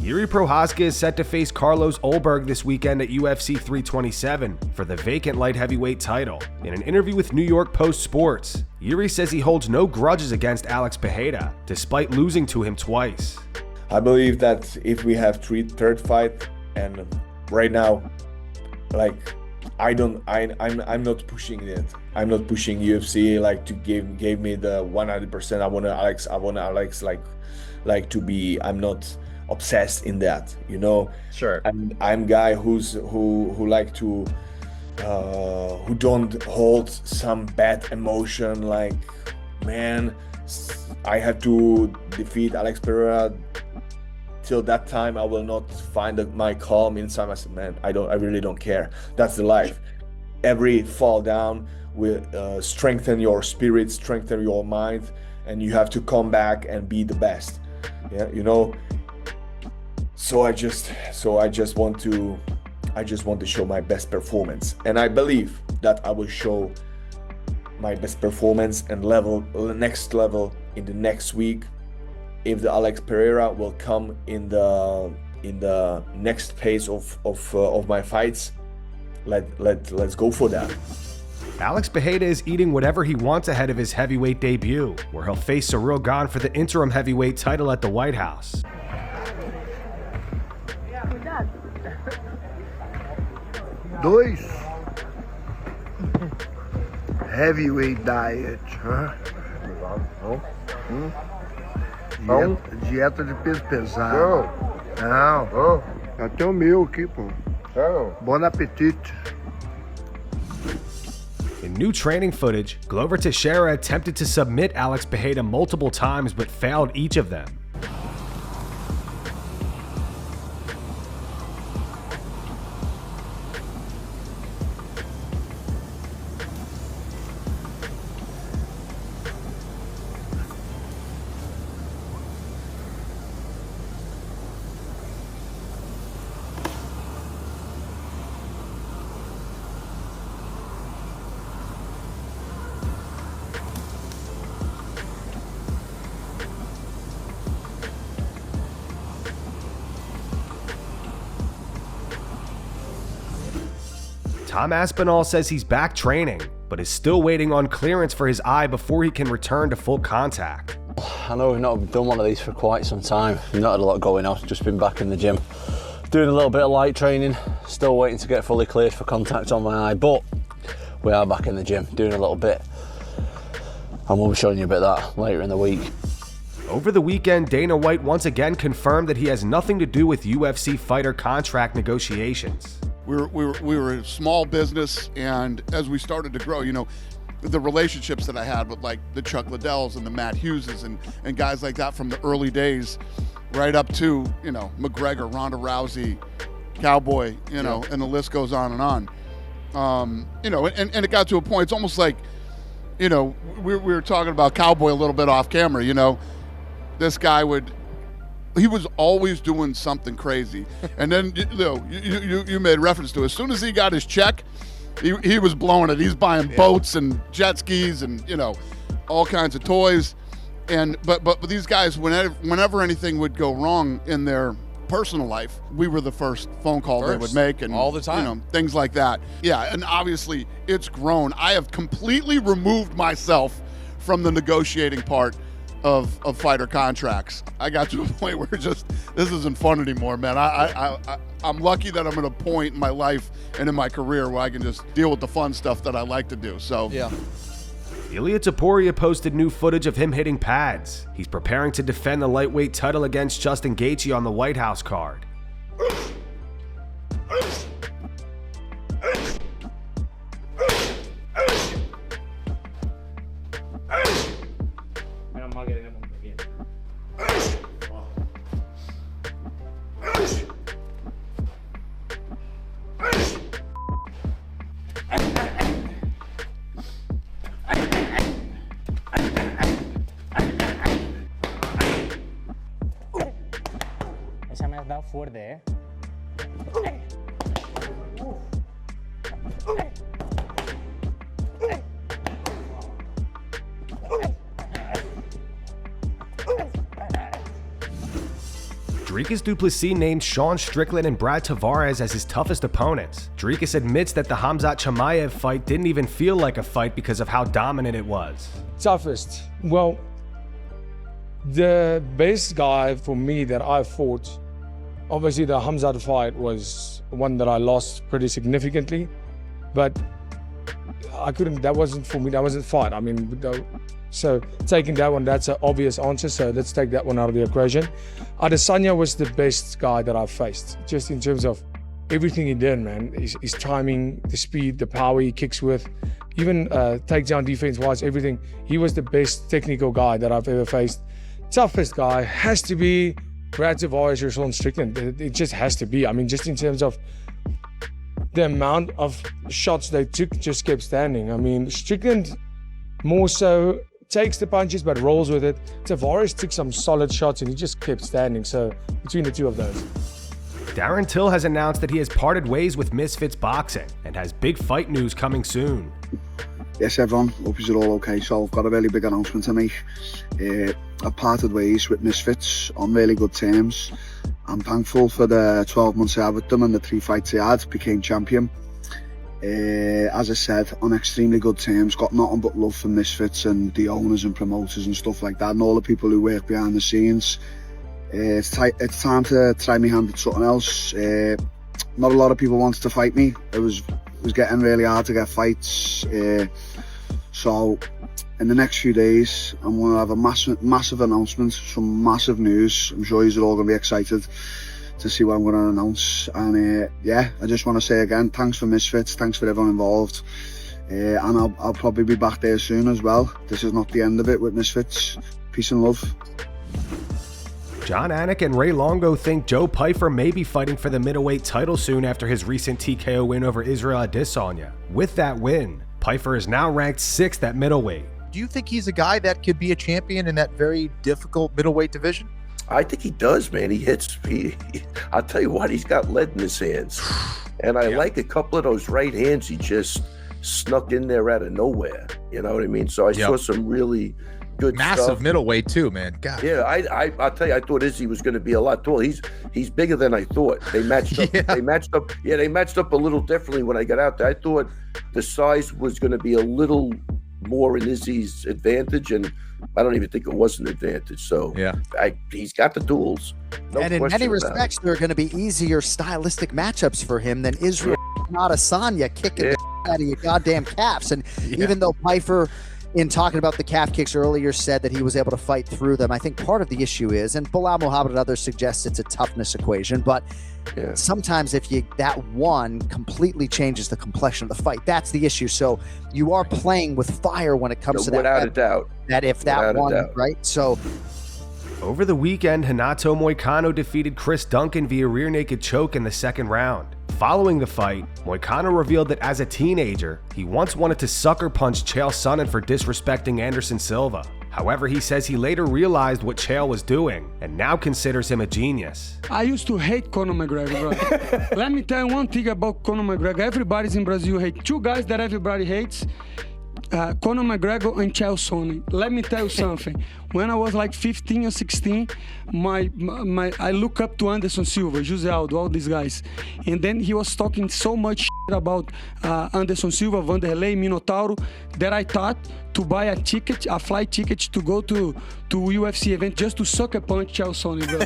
Jiri Prochazka is set to face Carlos Ulberg this weekend at UFC 327 for the vacant light heavyweight title. In an interview with New York Post Sports, Jiri says he holds no grudges against Alex Pereira, despite losing to him twice. I believe that if we have third fight, and right now, like, I'm not pushing it. I'm not pushing UFC like to give me the 100%. I want Alex like to be. I'm not obsessed in that, you know. Sure. I'm guy who like to who don't hold some bad emotion like, man, I have to defeat Alex Pereira. Till that time, I will not find my calm inside. I said, man, I really don't care. That's the life. Every fall down will strengthen your spirit, strengthen your mind, and you have to come back and be the best. Yeah, you know. So I just want to show my best performance, and I believe that I will show my best performance and next level in the next week. If the Alex Pereira will come in the next phase of my fights, let's go for that. Alex Pereira is eating whatever he wants ahead of his heavyweight debut, where he'll face Ciryl Gane for the interim heavyweight title at the White House. Dois heavyweight diet, huh? Dieta de peso pesado. Não. Até o meu aqui, pô. Bon apetite. In new training footage, Glover Teixeira attempted to submit Alex Pereira multiple times but failed each of them. Tom Aspinall says he's back training, but is still waiting on clearance for his eye before he can return to full contact. I know we've not done one of these for quite some time. We've not had a lot going on, just been back in the gym. Doing a little bit of light training, still waiting to get fully cleared for contact on my eye, but we are back in the gym, doing a little bit. And we'll be showing you a bit of that later in the week. Over the weekend, Dana White once again confirmed that he has nothing to do with UFC fighter contract negotiations. We were a small business, and as we started to grow, you know, the relationships that I had with like the Chuck Liddells and the Matt Hugheses and guys like that from the early days, right up to, you know, McGregor, Ronda Rousey, Cowboy, you know, and the list goes on and on. You know, and it got to a point, it's almost like, you know, we were talking about Cowboy a little bit off camera, you know, this guy he was always doing something crazy. And then, you know, you made reference to it. As soon as he got his check, he was blowing it. He's buying boats and jet skis and, you know, all kinds of toys. And but these guys, whenever anything would go wrong in their personal life, we were the first phone call they would make, and all the time, you know, things like that. Yeah, and obviously it's grown. I have completely removed myself from the negotiating part of fighter contracts. I got to a point where this isn't fun anymore, man. I'm lucky that I'm at a point in my life and in my career where I can just deal with the fun stuff that I like to do. So yeah. Ilia Topuria posted new footage of him hitting pads. He's preparing to defend the lightweight title against Justin Gaethje on the White House card. Esa me has dado fuerte, ¿eh? Dricus du Plessis named Sean Strickland and Brad Tavares as his toughest opponents. Dricus admits that the Khamzat Chimaev fight didn't even feel like a fight because of how dominant it was. Toughest. Well, the best guy for me that I fought, obviously the Khamzat fight was one that I lost pretty significantly, but that wasn't for me, that wasn't fight. I mean, so taking that one, that's an obvious answer, so let's take that one out of the equation. Adesanya was the best guy that I've faced, just in terms of everything he did, man. His timing, the speed, the power he kicks with, even takedown defense-wise, everything. He was the best technical guy that I've ever faced. Toughest guy has to be Brad Tavares or Sean Strickland. It just has to be. I mean, just in terms of the amount of shots they took, just kept standing. I mean, Strickland more so takes the punches but rolls with it. Tavares took some solid shots and he just kept standing. So between the two of those. Darren Till has announced that he has parted ways with Misfits Boxing and has big fight news coming soon. Yes, everyone. Hope you're all okay. So I've got a really big announcement to make. I've parted ways with Misfits on really good terms. I'm thankful for the 12 months I had with them and the 3 fights I had. Became champion. As I said, on extremely good terms. Got nothing but love for Misfits and the owners and promoters and stuff like that, and all the people who work behind the scenes. It's time to try my hand at something else. Not a lot of people wanted to fight me. It was getting really hard to get fights. So in the next few days, I'm going to have a massive announcement, some massive news. I'm sure you're all going to be excited to see what I'm going to announce. And yeah, I just want to say again, thanks for Misfits, thanks for everyone involved. And I'll probably be back there soon as well. This is not the end of it with Misfits. Peace and love. Jon Anik and Ray Longo think Joe Pyfer may be fighting for the middleweight title soon after his recent TKO win over Israel Adesanya. With that win, Pyfer is now ranked 6th at middleweight. Do you think he's a guy that could be a champion in that very difficult middleweight division? I think he does, man. He hits. I'll tell you what, he's got lead in his hands. And I like a couple of those right hands he just snuck in there out of nowhere. You know what I mean? So I saw some really good massive stuff. Middleweight too, man. God. Yeah, I'll tell you, I thought Izzy was going to be a lot taller. He's bigger than I thought. They matched up. They matched up. Yeah, they matched up a little differently when I got out there. I thought the size was going to be a little more in Izzy's advantage, and I don't even think it was an advantage. So yeah, he's got the tools. No and in many respects, there are going to be easier stylistic matchups for him than Israel Adesanya kicking the out of your goddamn calves. And even though Pyfer, in talking about the calf kicks earlier, said that he was able to fight through them, I think part of the issue is, and Bilal Muhammad and others suggest it's a toughness equation, but sometimes if that one completely changes the complexion of the fight, that's the issue. So you are playing with fire when it comes to that. Without a doubt. That if that one, right? So over the weekend, Renato Moicano defeated Chris Duncan via rear naked choke in the 2nd round. Following the fight, Moicano revealed that as a teenager, he once wanted to sucker punch Chael Sonnen for disrespecting Anderson Silva. However, he says he later realized what Chael was doing and now considers him a genius. I used to hate Conor McGregor, bro. Let me tell you one thing about Conor McGregor. Everybody's in Brazil hate 2 guys that everybody hates. Conor McGregor and Chael Sonnen. Let me tell you something. When I was like 15 or 16, I look up to Anderson Silva, Jose Aldo, all these guys. And then he was talking so much shit about Anderson Silva, Vanderlei, Minotauro, that I thought to buy a flight ticket to go to UFC event just to sucker punch Chael Sonnen, bro.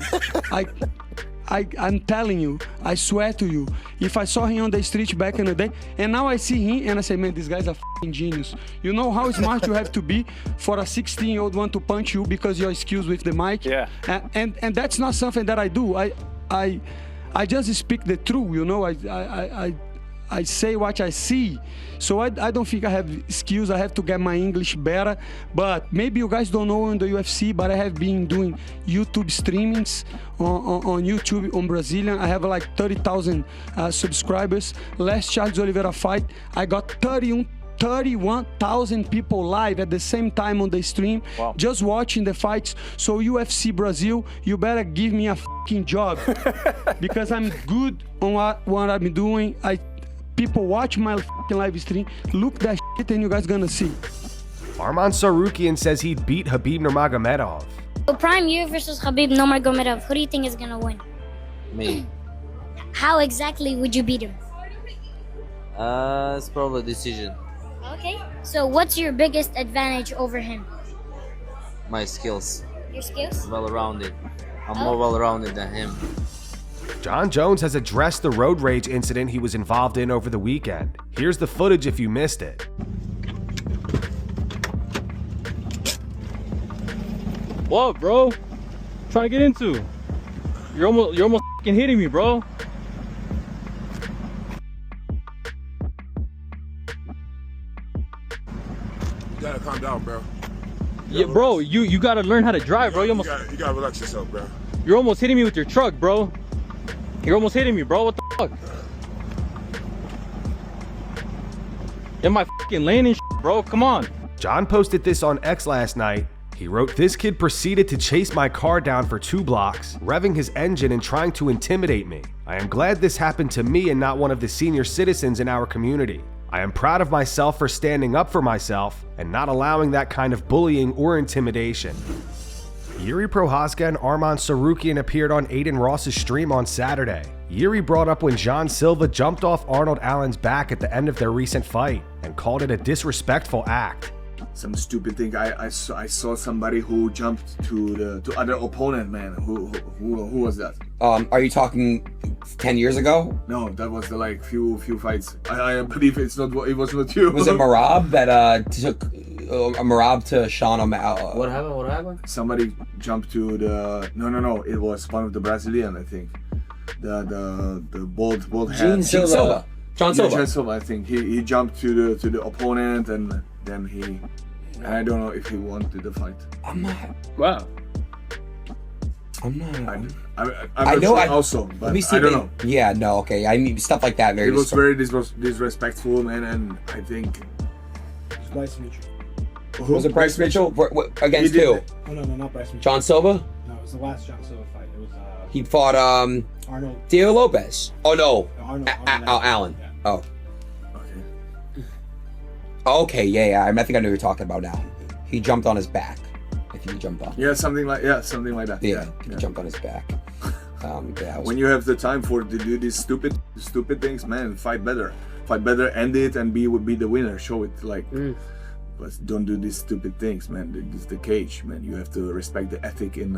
I'm telling you, I swear to you, if I saw him on the street back in the day, and now I see him and I say, man, this guy's a f***ing genius. You know how smart you have to be for a 16-year-old one to punch you because your skills with the mic? Yeah. And that's not something that I do. I just speak the truth, you know. I say what I see. So I don't think I have skills. I have to get my English better. But maybe you guys don't know in the UFC, but I have been doing YouTube streamings on YouTube on Brazilian. I have like 30,000 subscribers. Last Charles Oliveira fight, I got 31,000 people live at the same time on the stream, just watching the fights. So UFC Brazil, you better give me a fucking job because I'm good on what I'm doing. People watch my fucking live stream, look that shit and you guys gonna see. Arman Tsarukyan says he'd beat Khabib Nurmagomedov. So prime you versus Khabib Nurmagomedov. Who do you think is gonna win? Me. How exactly would you beat him? It's probably a decision. Okay. So what's your biggest advantage over him? My skills. Your skills? Well-rounded. I'm more well-rounded than him. Jon Jones has addressed the road rage incident he was involved in over the weekend. Here's the footage if you missed it. What, bro? Trying to get into? You're almost f***ing hitting me, bro. You gotta calm down, bro. Yeah, bro, you gotta learn how to drive, bro. You gotta relax yourself, bro. You're almost hitting me with your truck, bro. You're almost hitting me, bro. What the fuck? In my fucking lane and shit, bro. Come on. Jon posted this on X last night. He wrote, "This kid proceeded to chase my car down for 2 blocks, revving his engine and trying to intimidate me. I am glad this happened to me and not one of the senior citizens in our community. I am proud of myself for standing up for myself and not allowing that kind of bullying or intimidation." Jiri Prochazka and Arman Tsarukyan appeared on Aiden Ross's stream on Saturday. Jiri brought up when Silva jumped off Arnold Allen's back at the end of their recent fight and called it a disrespectful act. Some stupid thing. I saw somebody who jumped to other opponent, man. Who was that? Are you talking 10 years ago? No, that was the like few fights. I believe it was not you. Was it Marab that took Marab to Sean O'Malley? What happened? Somebody jumped to the no. It was one of the Brazilian, I think. The bald head. Silva. Jon Silva. Jon Silva. I think he jumped to the opponent and then he. I don't know if he wanted the fight. I'm not. Wow. I'm not. I'm not sure also, but let me see. I don't know. Yeah, no, okay. I mean, stuff like that. It was very disrespectful, man, and I think. It's Bryce Mitchell. Was it Bryce Mitchell? Against who? Oh, no, not Bryce Mitchell. Jon Silva? No, it was the last Jon Silva fight. It was. He fought Arnold. Diego Lopez. Oh no. Arnold Allen. Yeah. Oh. Okay, yeah. I think I know what you're talking about now. He jumped on his back. If he jumped on. Yeah, something like that. Yeah, he jumped on his back. When you have the time to do these stupid things, man, fight better, end it, and be the winner. Show it like, but don't do these stupid things, man. This is the cage, man. You have to respect the ethic in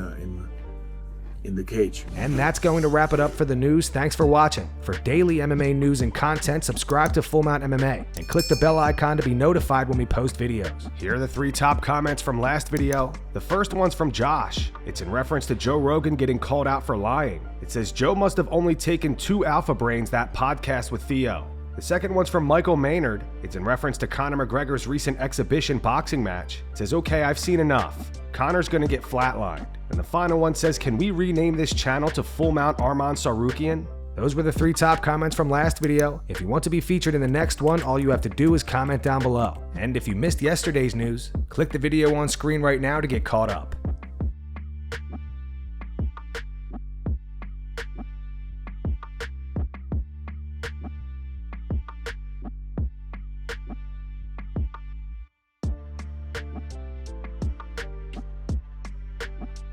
the cage. And that's going to wrap it up for the news. Thanks for watching. For daily MMA news and content, subscribe to Full Mount MMA and click the bell icon to be notified when we post videos. Here are the 3 top comments from last video. The first one's from Josh. It's in reference to Joe Rogan getting called out for lying. It says Joe must have only taken 2 Alpha Brains that podcast with Theo. The second one's from Michael Maynard. It's in reference to Conor McGregor's recent exhibition boxing match. It says, okay, I've seen enough. Conor's gonna get flatlined. And the final one says, can we rename this channel to Full Mount Arman Tsarukyan? Those were the 3 top comments from last video. If you want to be featured in the next one, all you have to do is comment down below. And if you missed yesterday's news, click the video on screen right now to get caught up.